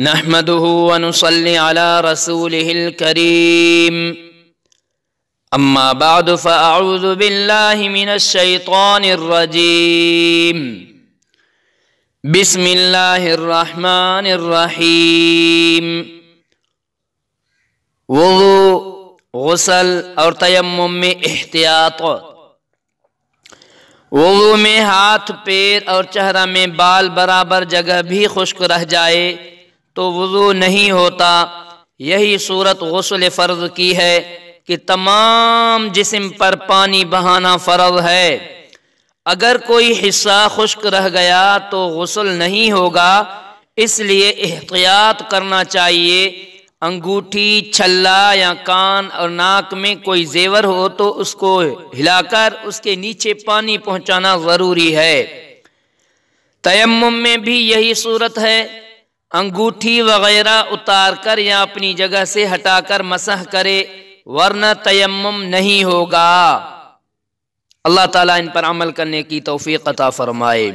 نحمده ونصلي على رسوله الكريم أما بعد فأعوذ بالله من الشيطان الرجيم بسم الله الرحمن الرحيم وضو غسل اور تیمم میں احتیاط۔ وضو میں ہاتھ پیر اور چہرہ میں بال برابر جگہ بھی خشک رہ جائے تو وضو نہیں ہوتا۔ یہی صورت غسل فرض کی ہے کہ تمام جسم پر پانی بہانا فرض ہے۔ اگر کوئی حصہ خشک رہ گیا تو غسل نہیں ہوگا، اس لیے احتیاط کرنا چاہیے۔ انگوٹھی، چھلا یا کان اور ناک میں کوئی زیور ہو تو اس کو ہلا کر اس کے نیچے پانی پہنچانا ضروری ہے۔ تیمم میں بھی یہی صورت ہے۔ انگوٹھی وغیرہ اتار کر یا اپنی جگہ سے ہٹا کر مسح کرے، ورنہ تیمم نہیں ہوگا۔ اللہ تعالیٰ ان پر عمل کرنے کی توفیق عطا فرمائے۔